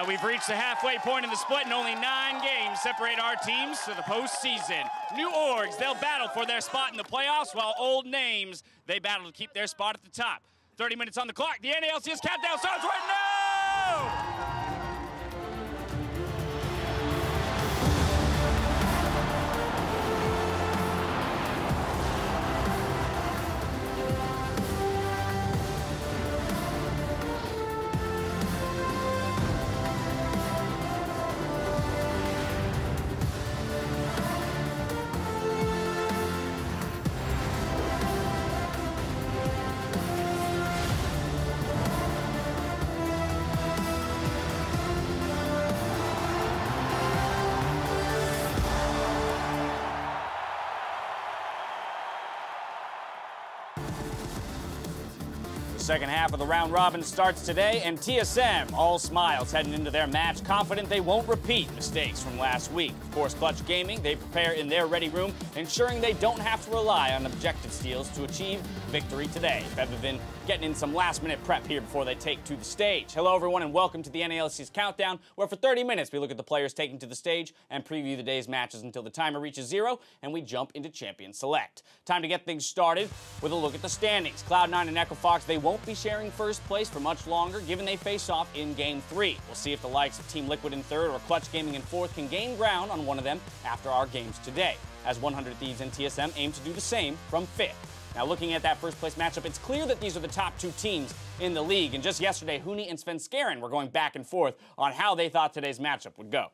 we've reached the halfway point in the split, and only 9 games separate our teams to the postseason. New orgs, they'll battle for their spot in the playoffs, while old names, they battle to keep their spot at the top. 30 minutes on the clock. The NALCS countdown starts right now! Second half of the round robin starts today, and TSM all smiles heading into their match, confident they won't repeat mistakes from last week. Of course, Clutch Gaming, they prepare in their ready room, ensuring they don't have to rely on objective steals to achieve victory today. Bevivin getting in some last-minute prep here before they take to the stage. Hello, everyone, and welcome to the NALCS Countdown, where for 30 minutes we look at the players taking to the stage and preview the day's matches until the timer reaches 0, and we jump into Champion Select. Time to get things started with a look at the standings. Cloud9 and Echo Fox, they won't be sharing first place for much longer, given they face off in Game 3. We'll see if the likes of Team Liquid in third or Clutch Gaming in fourth can gain ground on one of them after our games today, as 100 Thieves and TSM aim to do the same from fifth. Now, looking at that first place matchup, it's clear that these are the top 2 teams in the league. And just yesterday, Huni and Svenskeren were going back and forth on how they thought today's matchup would go.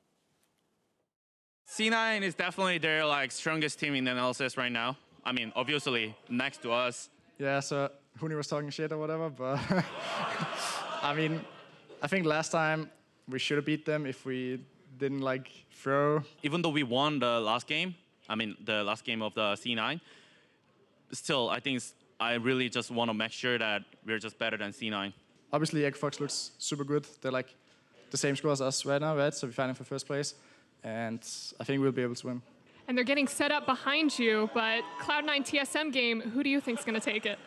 C9 is definitely their strongest team in the NLCS right now. I mean, obviously next to us. Yeah, so Huni was talking shit or whatever, but I mean, I think last time we should have beat them if we didn't throw. Even though we won the last game, I mean the last game of the C9, still I really just want to make sure that we're just better than C9. Obviously, Echo Fox looks super good. They're the same score as us right now, right? So we're fighting for first place, and I think we'll be able to win. And they're getting set up behind you, but Cloud9 TSM game, who do you think's going to take it?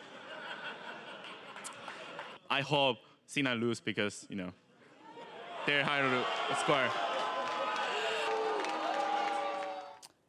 I hope C9 lose because, they're higher to score.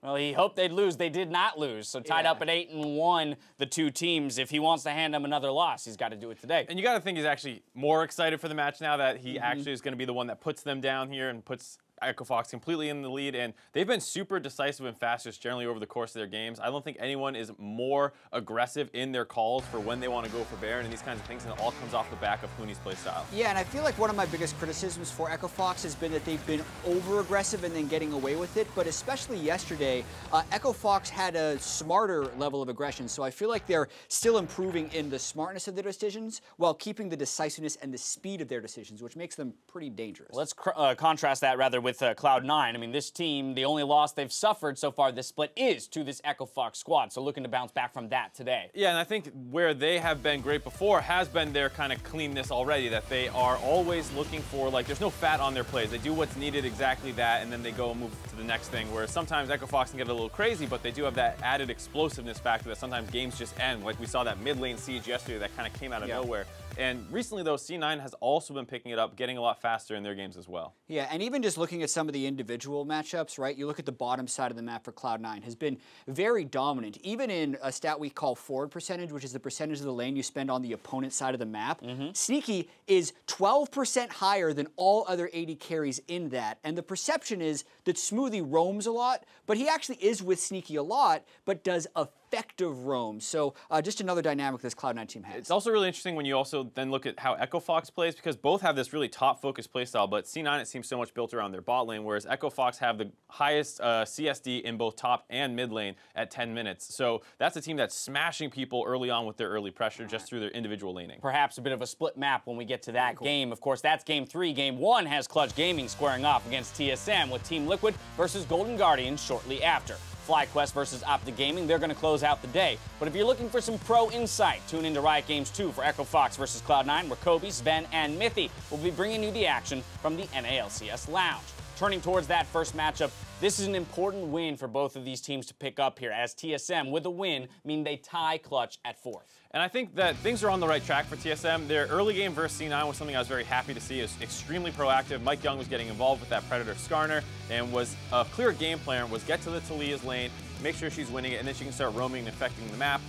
Well, he hoped they'd lose. They did not lose. So tied up at 8-1, the 2 teams. If he wants to hand them another loss, he's got to do it today. And you got to think he's actually more excited for the match now that he actually is going to be the one that puts them down here and puts Echo Fox completely in the lead, and they've been super decisive and fast just generally over the course of their games. I don't think anyone is more aggressive in their calls for when they want to go for Baron and these kinds of things, and it all comes off the back of Huni's play style. Yeah, and I feel like one of my biggest criticisms for Echo Fox has been that they've been over-aggressive and then getting away with it, but especially yesterday, Echo Fox had a smarter level of aggression, so I feel like they're still improving in the smartness of their decisions while keeping the decisiveness and the speed of their decisions, which makes them pretty dangerous. Let's contrast that rather with Cloud9. I mean, this team, the only loss they've suffered so far this split is to this Echo Fox squad, so looking to bounce back from that today. Yeah, and I think where they have been great before has been their kind of cleanness already, that they are always looking for, there's no fat on their plays. They do what's needed, exactly that, and then they go and move to the next thing, whereas sometimes Echo Fox can get a little crazy, but they do have that added explosiveness factor that sometimes games just end. Like we saw that mid lane siege yesterday that kind of came out of nowhere. And recently, though, C9 has also been picking it up, getting a lot faster in their games as well. Yeah, and even just looking at some of the individual matchups, right? You look at the bottom side of the map for Cloud9 has been very dominant, even in a stat we call forward percentage, which is the percentage of the lane you spend on the opponent side of the map. Sneaky is 12% higher than all other AD carries in that, and the perception is that Smoothie roams a lot, but he actually is with Sneaky a lot, but does effective roam. So just another dynamic this Cloud9 team has. It's also really interesting when you also then look at how Echo Fox plays, because both have this really top-focused playstyle, but C9, it seems so much built around their bot lane, whereas Echo Fox have the highest CSD in both top and mid lane at 10 minutes. So that's a team that's smashing people early on with their early pressure just through their individual laning. Perhaps a bit of a split map when we get to that game. Of course, that's Game 3. Game 1 has Clutch Gaming squaring off against TSM with Team Liquid versus Golden Guardians shortly after. FlyQuest versus Optic Gaming, they're going to close out the day. But if you're looking for some pro insight, tune into Riot Games 2 for Echo Fox versus Cloud9, where Kobe, Sven, and Mithy will be bringing you the action from the NALCS Lounge. Turning towards that first matchup, This is an important win for both of these teams to pick up here, as TSM, with a win, mean they tie Clutch at 4th. And I think that things are on the right track for TSM. Their early game versus C9 was something I was very happy to see. It was extremely proactive. Mike Young was getting involved with that Predator Skarner and was a clear game plan, was get to the Talia's lane, make sure she's winning it, and then she can start roaming and affecting the map.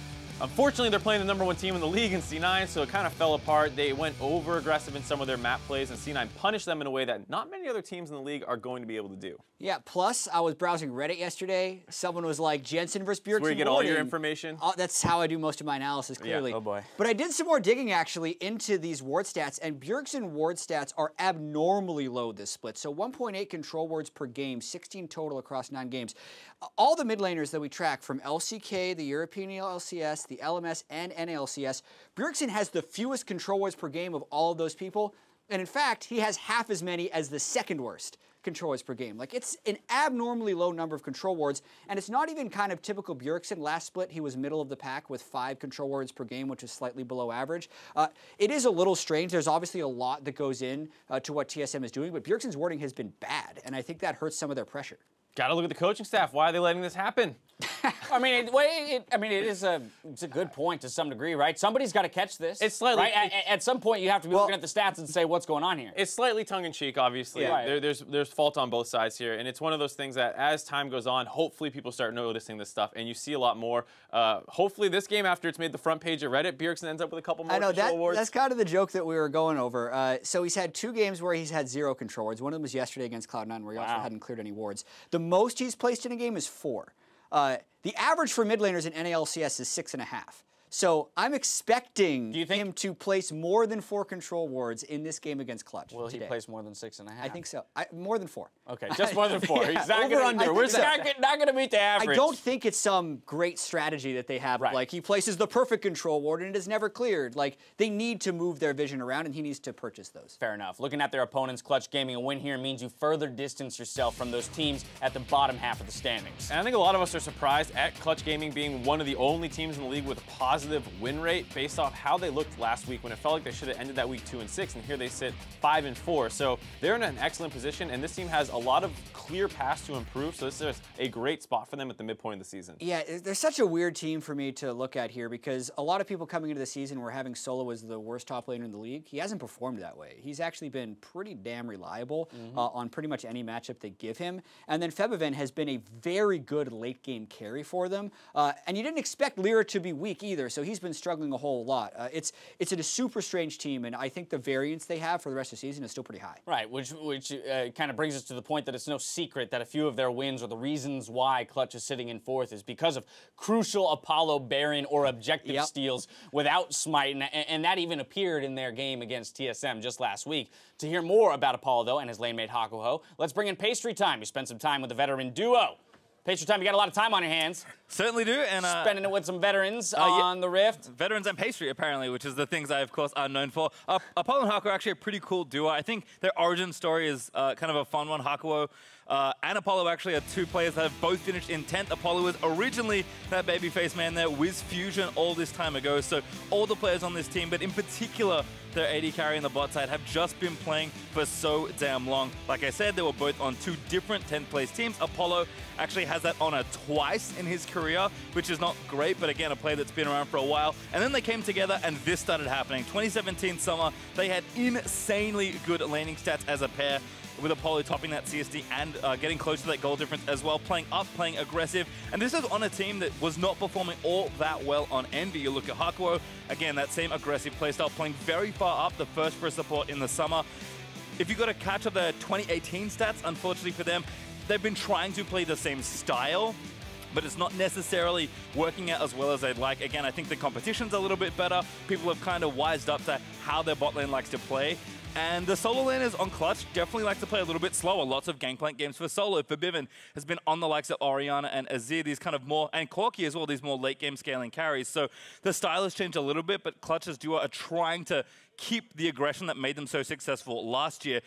Unfortunately, they're playing the #1 team in the league in C9, so it kind of fell apart. They went over-aggressive in some of their map plays, and C9 punished them in a way that not many other teams in the league are going to be able to do. Yeah, plus, I was browsing Reddit yesterday. Someone was like, Jensen versus Bjergsen. Where you get all your information? That's how I do most of my analysis, clearly. Yeah, oh boy. But I did some more digging, actually, into these ward stats, and Bjergsen ward stats are abnormally low this split. So 1.8 control wards per game, 16 total across 9 games. All the mid laners that we track, from LCK, the European LCS, the LMS, and NALCS, Bjergsen has the fewest control wards per game of all of those people. And in fact, he has half as many as the second worst control wards per game. Like, it's an abnormally low number of control wards, and it's not even kind of typical Bjergsen. Last split, he was middle of the pack with 5 control wards per game, which is slightly below average. It is a little strange. There's obviously a lot that goes in to what TSM is doing, but Bjergsen's warding has been bad, and I think that hurts some of their pressure. Got to look at the coaching staff. Why are they letting this happen? I mean, it's a good point to some degree, right? Somebody's got to catch this. It's slightly right. At some point, you have to be looking at the stats and say what's going on here. It's slightly tongue-in-cheek, obviously. Yeah. Right. There's fault on both sides here, and it's one of those things that as time goes on, hopefully people start noticing this stuff, and you see a lot more. Hopefully this game, after it's made the front page of Reddit, Bjergsen ends up with a couple more control wards. That's kind of the joke that we were going over. So he's had 2 games where he's had 0 control wards. One of them was yesterday against Cloud9, where he also hadn't cleared any wards. The most he's placed in a game is 4. The average for mid laners in NALCS is 6.5. So I'm expecting him to place more than 4 control wards in this game against Clutch. Will today. he place more than 6.5? I think so. More than 4. Okay, just more than 4. Yeah, He's not over under. We're not going to meet the average. I don't think it's some great strategy that they have. Right. Like, he places the perfect control ward and it is never cleared. Like, they need to move their vision around, and he needs to purchase those. Fair enough. Looking at their opponents, Clutch Gaming, a win here means you further distance yourself from those teams at the bottom half of the standings. And I think a lot of us are surprised at Clutch Gaming being one of the only teams in the league with a positive win rate based off how they looked last week, when it felt like they should have ended that week 2-6, and here they sit 5-4. So they're in an excellent position, and this team has a lot of clear paths to improve, so this is a great spot for them at the midpoint of the season. Yeah, they're such a weird team for me to look at here, because a lot of people coming into the season were having Solo as the worst top laner in the league. He hasn't performed that way. He's actually been pretty damn reliable on pretty much any matchup they give him. And then Febiven has been a very good late game carry for them. And you didn't expect Lyra to be weak either, so he's been struggling a whole lot. It's a super strange team, and I think the variance they have for the rest of the season is still pretty high. Right, which kind of brings us to the point that it's no secret that a few of their wins, or the reasons why Clutch is sitting in 4th, is because of crucial Apollo Baron or objective steals without Smite, and that even appeared in their game against TSM just last week. To hear more about Apollo, though, and his lane mate Hakuho, let's bring in Pastry Time. You spent some time with the veteran duo. Pastry Time, you got a lot of time on your hands. Certainly do, and spending it with some veterans on the Rift. Veterans and Pastry, apparently, which is the things I, of course, are known for. Apollo and Hakuho are actually a pretty cool duo. I think their origin story is kind of a fun one. Hakuho and Apollo actually are 2 players that have both finished in 10th. Apollo was originally that babyface man there with Fusion all this time ago. So all the players on this team, but in particular their AD carry on the bot side, have just been playing for so damn long. Like I said, they were both on 2 different 10th place teams. Apollo actually has that honor twice in his career, which is not great, but again, a player that's been around for a while. And then they came together and this started happening. 2017 summer, they had insanely good laning stats as a pair, with Apollo topping that CSD and getting close to that goal difference as well, playing up, playing aggressive. And this is on a team that was not performing all that well on Envy. You look at Hakuho, again, that same aggressive playstyle, playing very far up, the first for support in the summer. If you got to catch up the 2018 stats, unfortunately for them, they've been trying to play the same style, but it's not necessarily working out as well as they'd like. Again, I think the competition's a little bit better. People have kind of wised up to how their bot lane likes to play. And the solo laners on Clutch definitely like to play a little bit slower. Lots of Gangplank games for solo. Febiven has been on the likes of Orianna and Azir, these kind of more, and Corki as well, these more late game scaling carries. So the style has changed a little bit, but Clutch's duo are trying to keep the aggression that made them so successful last year.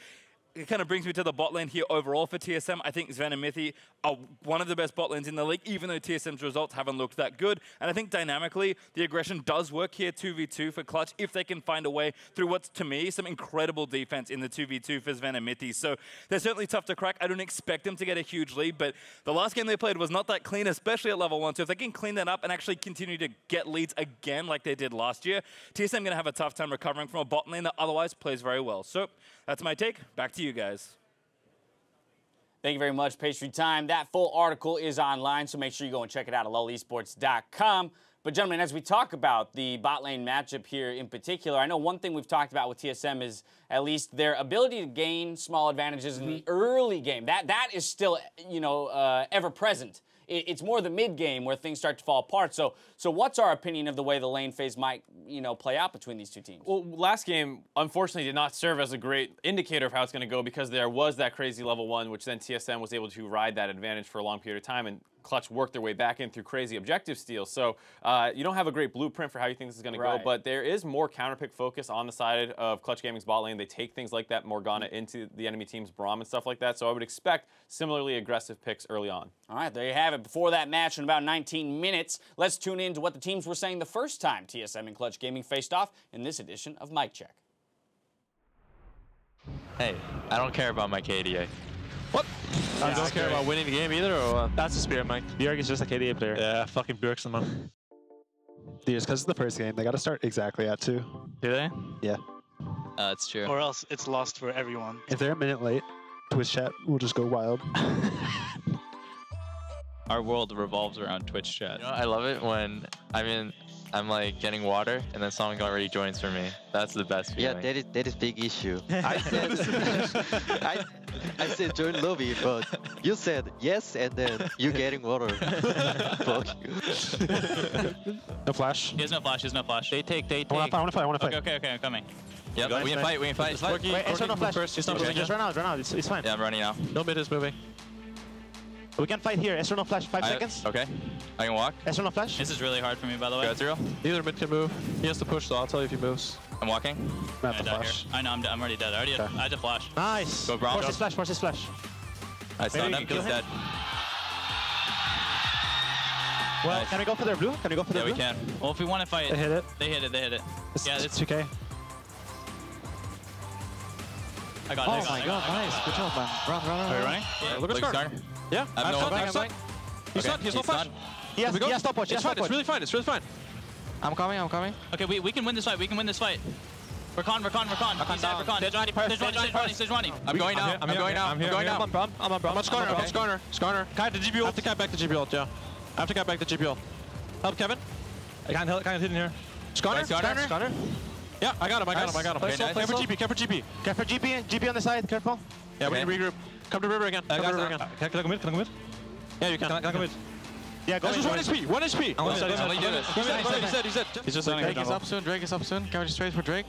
it kind of brings me to the bot lane here overall for TSM. I think Sven and Mithy are one of the best bot lanes in the league, even though TSM's results haven't looked that good. And I think dynamically, the aggression does work here 2v2 for Clutch if they can find a way through what's, to me, some incredible defense in the 2v2 for Sven and Mithy. So they're certainly tough to crack. I don't expect them to get a huge lead, but the last game they played was not that clean, especially at level 1. So if they can clean that up and actually continue to get leads again like they did last year, TSM going to have a tough time recovering from a bot lane that otherwise plays very well. So that's my take. Back to you guys. Thank you very much, Pastry Time. That full article is online, so make sure you go and check it out at lolesports.com. But gentlemen, as we talk about the bot lane matchup here in particular, I know one thing we've talked about with TSM is at least their ability to gain small advantages in the early game. That is still, ever present. It's more the mid game where things start to fall apart. So what's our opinion of the way the lane phase might, play out between these two teams? Well, last game, unfortunately, did not serve as a great indicator of how it's going to go because there was that crazy level 1, which then TSM was able to ride that advantage for a long period of time, and Clutch worked their way back in through crazy objective steals. So you don't have a great blueprint for how you think this is going to go, but there is more counterpick focus on the side of Clutch Gaming's bot lane. They take things like that Morgana into the enemy team's Braum and stuff like that. So I would expect similarly aggressive picks early on. All right, there you have it. Before that match in about 19 minutes, let's tune in to what the teams were saying the first time TSM and Clutch Gaming faced off in this edition of Mic Check. Hey, I don't care about my KDA. What? I don't care about winning the game either, or what? That's the spirit, Mike. Bjerg is just a KDA player. Yeah, fucking Bjergsen, man. Dude, it's because it's the first game. They got to start exactly at 2. Do they? Yeah. It's true. Or else it's lost for everyone. If they're a minute late, Twitch chat will just go wild. Our world revolves around Twitch chat. You know, I love it when I'm like getting water and then someone already joins for me. That's the best feeling. Yeah, that is big issue. I said join lobby, but you said yes, and then you getting water. Fuck you. No flash. He has no flash. He has no flash. They take. I want to fight. Okay, I'm coming. Yep, we can fight. Wait, it's no flash. Just run out. It's fine. Yeah, I'm running now. No mid is moving. We can fight here. Esther no flash. 5 seconds. Okay. I can walk. Esther no flash. This is really hard for me, by the way. Go through. Neither mid can move. He has to push, so I'll tell you if he moves. I'm walking. Not the flash. I know, I'm already dead. I had to flash. Nice. Go Braum. Force his flash. I stunned him. He's dead. Well, nice. Can we go for their blue? Yeah, we can. Well, if we want to fight, They hit it. They hit it. Yeah, it's 2K. I got it. Oh my god, nice. Good job, man. Run. Are we running? Yeah, look at Scar. Yeah, I'm stunned. He's stunned. He has no flash. He has stopwatch. It's fine. It's really fine. I'm coming. Okay, we can win this fight. Rakan. Sejuani. I'm going now. I'm going now. I'm on Skarner. Skarner. I have to GP ult. I have to cap back the GP ult, yeah. I have to cap back the GP ult. Help Kevin. I can't hit in here. Skarner. Yeah, I got him. Okay, Care for GP. Care for GP on the side. Careful. Yeah, we need to regroup. Come to river again. Can I go mid? Yeah, you can. Can I go mid? Yeah, go That's just 1 HP. 1 HP. He's just like Drake is up soon. Can we just wait for Drake?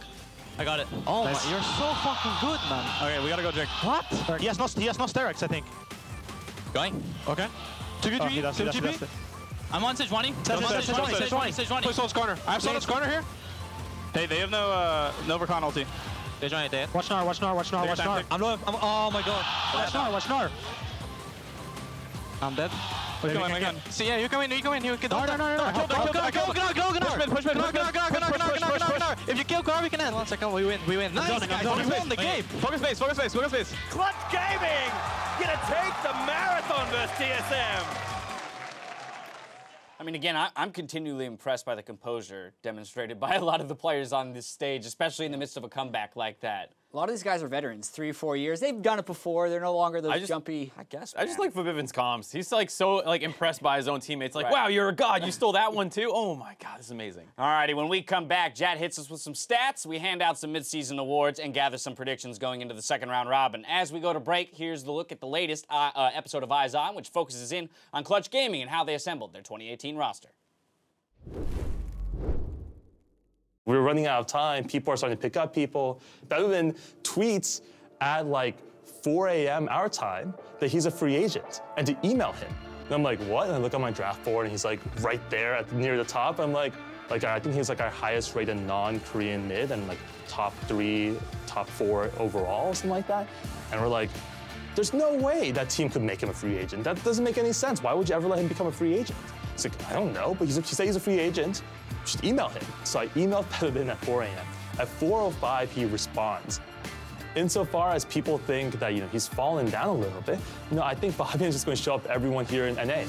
I got it. Oh, nice. You're so fucking good, man. Okay, we gotta go, Drake. What? He has no Sterex, I think. Going. Okay. 2v3. He does. I'm on Sejuani. Sejuani. Please hold Skarner. I have Skarner here. They have no Rakan ulti. Sejuani dead. Watch Gnar. Oh my god. Watch Gnar. I'm dead. See, yeah, you come in. You can No. Go. Push mid. If you kill Gnar, we can end. 1 second, we win. Nice, guys. We won the game. Focus base. Clutch Gaming gonna take the marathon versus TSM. I mean, again, I'm continually impressed by the composure demonstrated by a lot of the players on this stage, especially in the midst of a comeback like that. A lot of these guys are veterans, 3 or 4 years. They've done it before. They're no longer those jumpy. I guess. I just like Fabiven's comms. He's like so impressed by his own teammates. Like, Right. wow, you're a god. You stole that one too. Oh my god, this is amazing. All righty, when we come back, Jat hits us with some stats. We hand out some midseason awards and gather some predictions going into the second round robin. As we go to break, here's the look at the latest episode of Eyes On, which focuses in on Clutch Gaming and how they assembled their 2018 roster. We're running out of time. People are starting to pick up people. Fabiven tweets at like 4 a.m. our time that he's a free agent and to email him. And I'm like, what? And I look on my draft board and he's like right there near the top. I'm like, Like I think he's like our highest rated non-Korean mid and like top 3, top 4 overall, something like that. And we're like, there's no way that team could make him a free agent. That doesn't make any sense. Why would you ever let him become a free agent? He's like, I don't know, but he said he's a free agent. You should email him. So I emailed Pedabin at 4 a.m. At 4:05, he responds. Insofar as people think that he's fallen down a little bit, I think Fabian is just going to show up to everyone here in NA.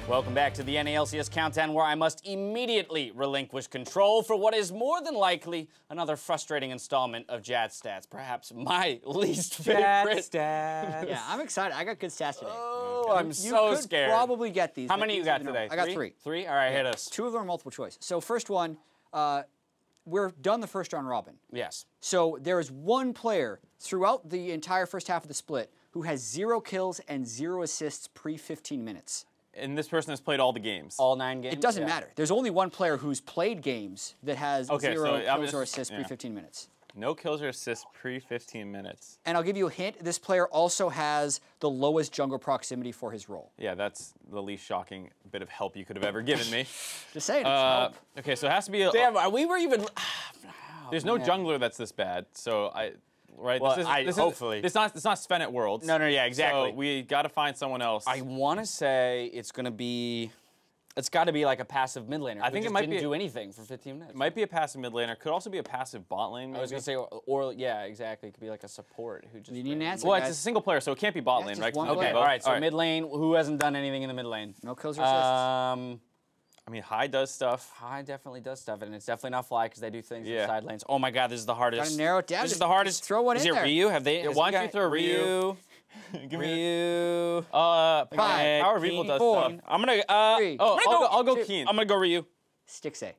Welcome back to the NALCS Countdown, where I must immediately relinquish control for what is more than likely another frustrating installment of Jad Stats, perhaps my least favorite. Stats. Yeah, I'm excited. I got good stats today. Oh, okay. I'm so scared. You could probably get these. How many you got today? I got 3. 3? All right, hit us. 2 of them are multiple choice. So first one, we're done the first round robin. Yes. So there is one player throughout the entire first half of the split who has 0 kills and 0 assists pre-15 minutes. And this person has played all the games. All 9 games? It doesn't matter. There's only one player who's played games that has 0 kills or assists pre-15 minutes. No kills or assists pre-15 minutes. And I'll give you a hint. This player also has the lowest jungle proximity for his role. Yeah, that's the least shocking bit of help you could have ever given me. Just saying, it's help. Okay, so it has to be a... Damn, we were even... There's no jungler that's this bad, so right? Well, this hopefully. It's not Sven at Worlds. No, yeah, exactly. So we got to find someone else. I want to say it's going to be. It's got to be like a passive mid laner. I think it might didn't do anything for 15 minutes. It might be a passive mid laner. Could also be a passive bot lane. Maybe. I was gonna say, or yeah, exactly. It could be like a support who just. You need an answer, Well, guys. it's a single player, so it can't be bot Yeah, lane, just right? one Okay, player. all right. So All right. mid lane, who hasn't done anything in the mid lane? No kills or assists. I mean, High does stuff. High definitely does stuff, and it's definitely not Fly because they do things in Yeah. the side lanes. Oh my God, this is the hardest. Gotta narrow it down. This is Just- the hardest. just throw one is in it there. Ryu? Have they? Yeah, has why the don't you guy- throw Ryu? Ryu. Power of Evil does stuff. I'm gonna. Three. I'll go two. Keen. I'm gonna go Ryu. Stixxay.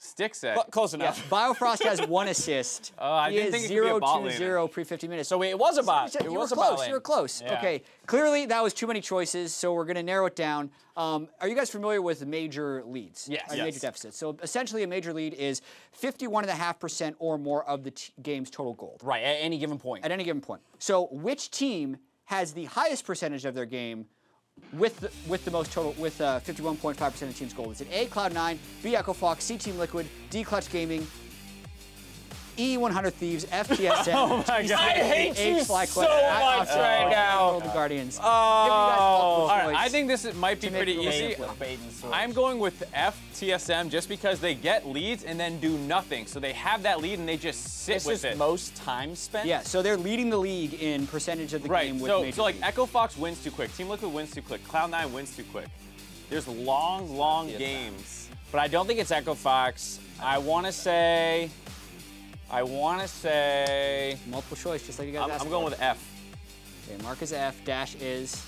Stixxay. Close Yeah, enough. Biofrost has 1 assist. I He didn't is think it could be a bot 0-2-0 pre-50 minutes. So wait, it was a bot. You It were was a close. bot lane. You were close. Yeah. Okay. Clearly, that was too many choices, so we're going to narrow it down. Are you guys familiar with major leads? Yes. Major Yes. deficits. So essentially, a major lead is 51.5% or more of the game's total gold. Right, at any given point. At any given point. So which team has the highest percentage of their game with the most total, with 51.5% of the team's gold? Is it A, Cloud9, B, Echo Fox, C, Team Liquid, D, Clutch Gaming, E, 100 Thieves, F, TSM, Oh my God. I hate you so much right now. The Guardians. Oh, All right, I think this might be pretty easy. Bait and switch. I'm going with F, TSM, just because they get leads and then do nothing. So they have that lead and they just sit This with is it. most time spent. Yeah, so they're leading the league in percentage of the Right, game with so major like leads. Echo Fox wins too quick, Team Liquid wins too quick, Cloud9 wins too quick. There's long games. But I don't think it's Echo Fox. I want to say. Multiple choice, just like you guys asked I'm going for. with F. Okay, Mark is F, Dash is.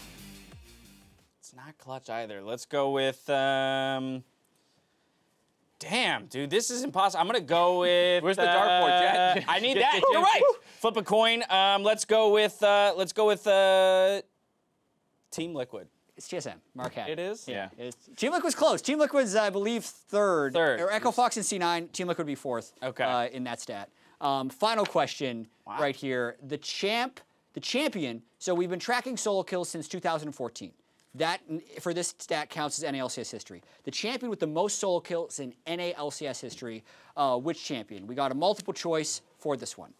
It's not Clutch either. Let's go with. Damn, dude, this is impossible. I'm gonna go with. Where's the dartboard, Jet? I need that. You're right. Flip a coin. Let's go with. Team Liquid. It's TSM. Mark had. It is. Yeah. Team Liquid's close. Team Liquid's, I believe, third. Third. Or Echo Fox and C9. Team Liquid would be fourth. Okay. In that stat. Final question right here. The champion. So we've been tracking solo kills since 2014. That, for this stat, counts as NALCS history. The champion with the most solo kills in NALCS history, which champion? We got a multiple choice for this one.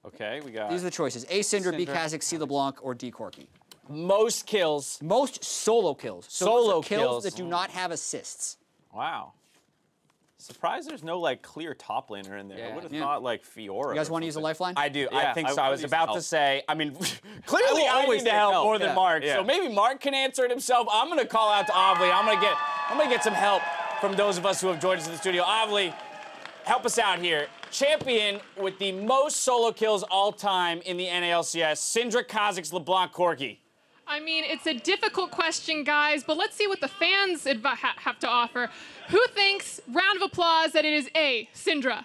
Okay, we got. These are the choices. A, Syndra, B, Syndra. Kha'Zix, C, LeBlanc, or D, Corki. Most kills. Most solo kills. So Solo those are kills kills. that do not have assists. Wow. Surprised there's no like clear top laner in there. I Yeah. would have Yeah. thought like Fiora. You guys or want to use a something. lifeline? I do. Yeah, I think so. I I was would about use to say. I mean, clearly I will I always need to take help help. more than Yeah. Mark. Yeah. So maybe Mark can answer it himself. I'm gonna call out to Avli. I'm gonna get some help from those of us who have joined us in the studio. Avli, help us out here. Champion with the most solo kills all time in the NALCS, Syndra, Kha'Zix, LeBlanc, Corki. I mean, it's a difficult question, guys, but let's see what the fans have to offer. Who thinks, round of applause, that it is A, Syndra?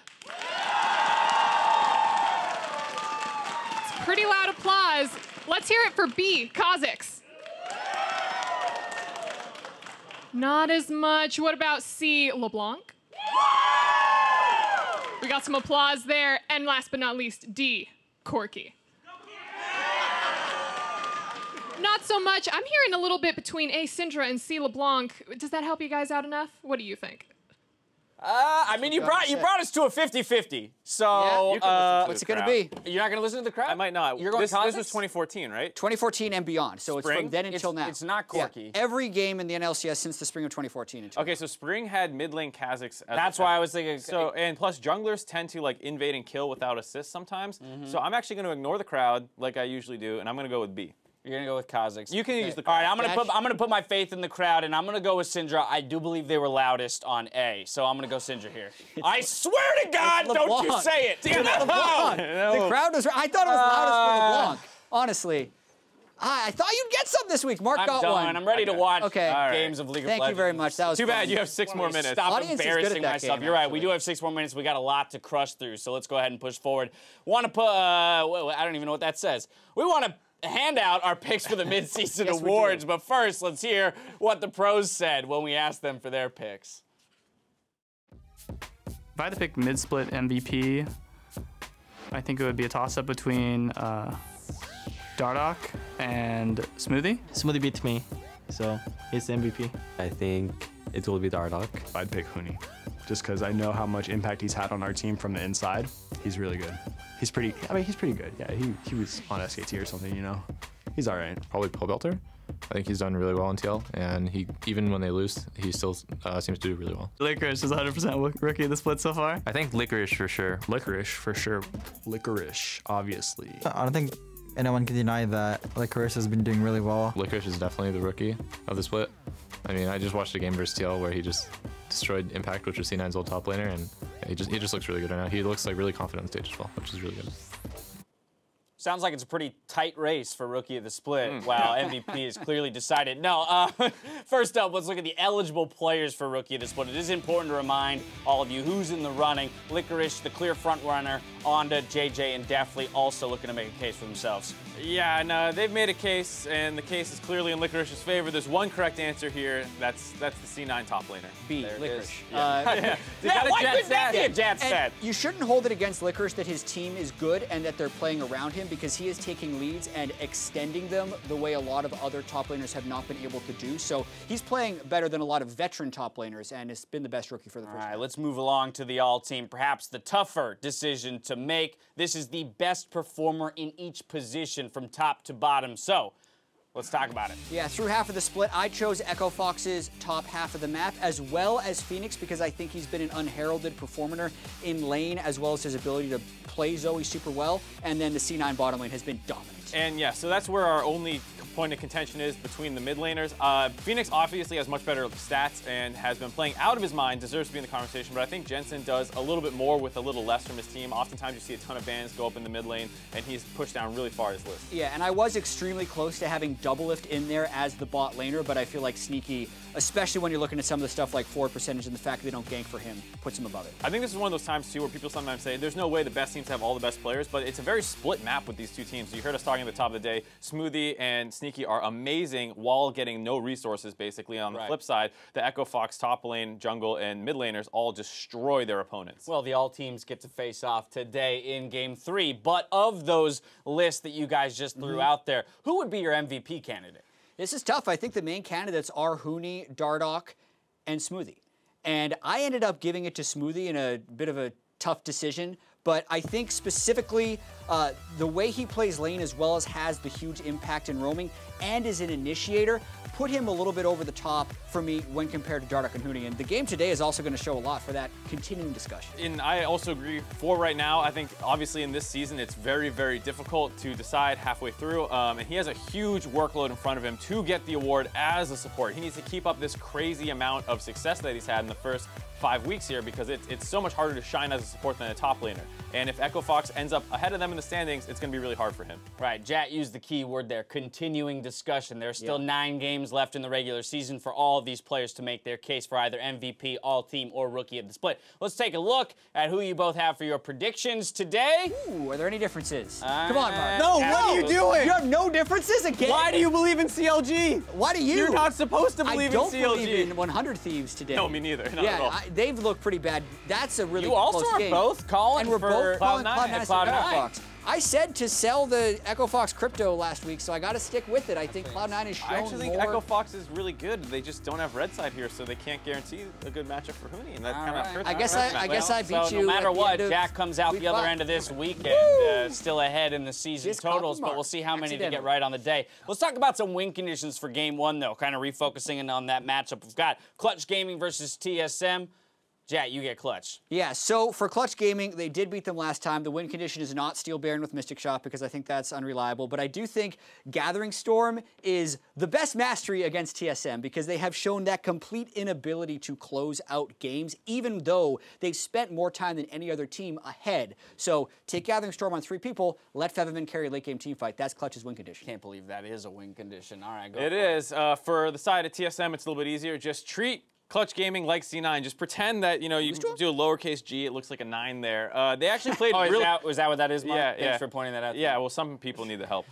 It's pretty loud applause. Let's hear it for B, Kha'Zix. Not as much. What about C, LeBlanc? We got some applause there. And last but not least, D, Corki. Not so much. I'm hearing a little bit between A, Syndra, and C, LeBlanc. Does that help you guys out enough? What do you think? I mean, you brought us to a 50-50. So, Yeah, you can listen to what's the it going to crowd. be? You're not going to listen to the crowd? I might not. You're going this Kha'Zix? was 2014, right? 2014 and beyond. So it's Spring? from then until now. It's not Yeah, Corki. every game in the NLCS since the spring of 2014. Until Okay, so Spring had mid lane Kha'Zix. That's why I was thinking. So, and plus junglers tend to like invade and kill without assists sometimes. So I'm actually going to ignore the crowd like I usually do, and I'm going to go with B. You're gonna go with Kha'Zix. You can use the All crowd. right, I'm gonna put my faith in the crowd, and I'm gonna go with Syndra. I do believe they were loudest on A, so I'm gonna go Syndra here. I swear to God, don't you LeBlanc. say it! Damn it! LeBlanc. The crowd was. I thought it was loudest for LeBlanc. Honestly, I thought you'd get some this week. Mark I'm got done. one. I'm ready to watch Okay. games of League of Thank Legends. you very much. That was Too bad fun. you have 6 more minutes. Stop Audience is good at embarrassing that myself. game, You're right. We actually. do have 6 more minutes. We got a lot to crush through, so let's go ahead and push forward. Want to put? I don't even know what that says. We want to hand out our picks for the mid-season Yes, we do. awards, but first, let's hear what the pros said when we asked them for their picks. If I had to pick mid-split MVP, I think it would be a toss-up between Dardoch and Smoothie. Smoothie beats me, so he's the MVP. I think it will be Dardoch. I'd pick Huni. just because I know how much impact he's had on our team from the inside. He's really good. He's pretty good. Yeah, he was on SKT or something, you know. He's all right. Probably Pole Belter. I think he's done really well in TL, and he even when they lose, he still seems to do really well. Licorice is 100% rookie of the split so far. I think Licorice for sure. Licorice for sure. Licorice, obviously. I don't think anyone can deny that Licorice has been doing really well. Licorice is definitely the rookie of the split. I mean, I just watched a game versus TL where he just destroyed Impact, which was C9's old top laner, and he just looks really good right now. He looks like really confident on stage as well, which is really good. Sounds like it's a pretty tight race for Rookie of the Split, while MVP is clearly decided. No, first up, let's look at the eligible players for Rookie of the Split. It is important to remind all of you who's in the running. Licorice, the clear front runner, Onda, JJ, and Deftly also looking to make a case for themselves. Yeah, no, they've made a case, and the case is clearly in Licorice's favor. There's one correct answer here. That's the C9 top laner. B, there Licorice. Yeah, Why couldn't that be a Jet stat? You shouldn't hold it against Licorice that his team is good and that they're playing around him, because he is taking leads and extending them the way a lot of other top laners have not been able to do. So he's playing better than a lot of veteran top laners, and has been the best rookie for the first time. All right, let's move along to the all-team. Perhaps the tougher decision to make. This is the best performer in each position from top to bottom. So let's talk about it. Yeah, through half of the split, I chose Echo Fox's top half of the map, as well as Phoenix, because I think he's been an unheralded performer in lane, as well as his ability to play Zoe super well. And then the C9 bottom lane has been dominant. And yeah, so that's where our only point of contention is between the mid laners. Phoenix obviously has much better stats and has been playing out of his mind, deserves to be in the conversation, but I think Jensen does a little bit more with a little less from his team. Oftentimes you see a ton of bans go up in the mid lane, and he's pushed down really far his list. Yeah, and I was extremely close to having Doublelift in there as the bot laner, but I feel like Sneaky, especially when you're looking at some of the stuff like forward percentage and the fact that they don't gank for him, puts him above it. I think this is one of those times too where people sometimes say there's no way the best teams have all the best players, but it's a very split map with these two teams. You heard us talking at the top of the day. Smoothie and Sneaky are amazing while getting no resources, basically. On the flip side, the Echo Fox top lane, jungle, and mid laners all destroy their opponents. Well, the all teams get to face off today in Game 3. But of those lists that you guys just threw out there, who would be your MVP candidate? This is tough. I think the main candidates are Huni, Dardoch, and Smoothie. And I ended up giving it to Smoothie in a bit of a tough decision. But I think specifically the way he plays lane, as well as has the huge impact in roaming and is an initiator, put him a little bit over the top for me when compared to Dardoch and Huni. And the game today is also going to show a lot for that continuing discussion. And I also agree for right now. I think obviously in this season it's very, very difficult to decide halfway through. And he has a huge workload in front of him to get the award as a support. He needs to keep up this crazy amount of success that he's had in the first 5 weeks here, because it's so much harder to shine as a support than a top laner. And if Echo Fox ends up ahead of them in the standings, it's going to be really hard for him. Right, Jat used the key word there, continuing discussion. There's still 9 games left in the regular season for all of these players to make their case for either MVP, all-team, or Rookie of the Split. Let's take a look at who you both have for your predictions today. Ooh, are there any differences? Come on, Mark. No, what are you doing? You have no differences again? Why do you believe in CLG? Why do you? You're not supposed to believe in CLG. I don't believe in 100 Thieves today. No, me neither. Not at all. They've looked pretty bad. That's a really You also close are game. both calling and we're for both calling Cloud9 and Cloud9. Echo Fox. I said to sell the Echo Fox crypto last week, so I got to stick with it. I think Cloud9 is showing I actually think more. Echo Fox is really good. They just don't have red side here, so they can't guarantee a good matchup for Huni, and that kind of hurts. I guess I beat you. No matter what, at the end of Jack comes out week the other 5. end of this weekend, still ahead in the season Just totals, but Mark. we'll see how many they get Accidental. right on the day. Let's talk about some win conditions for Game 1, though, kind of refocusing in on that matchup. We've got Clutch Gaming versus TSM. Jack, you get Clutch. Yeah, so for Clutch Gaming, they did beat them last time. The win condition is not Steel Baron with Mystic Shot, because I think that's unreliable. But I do think Gathering Storm is the best mastery against TSM, because they have shown that complete inability to close out games, even though they've spent more time than any other team ahead. So take Gathering Storm on 3 people, let Featherman carry a late game team fight. That's Clutch's win condition. Can't believe that is a win condition. All right, go. It is. For the side of TSM, it's a little bit easier. Just treat Clutch Gaming like C9. Just pretend that, you know, you do a lowercase g, it looks like a 9 there. They actually played really... is that what that is, Mark? Yeah, Thanks for pointing that out. Yeah, well, some people need the help.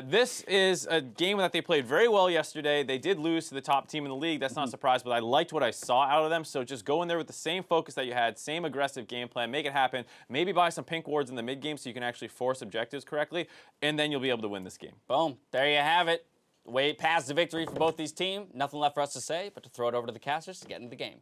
This is a game that they played very well yesterday. They did lose to the top team in the league. That's not a surprise, but I liked what I saw out of them. So just go in there with the same focus that you had, same aggressive game plan, make it happen. Maybe buy some pink wards in the mid game so you can actually force objectives correctly, and then you'll be able to win this game. Boom. There you have it. Way past the victory for both these teams. Nothing left for us to say but to throw it over to the casters to get into the game.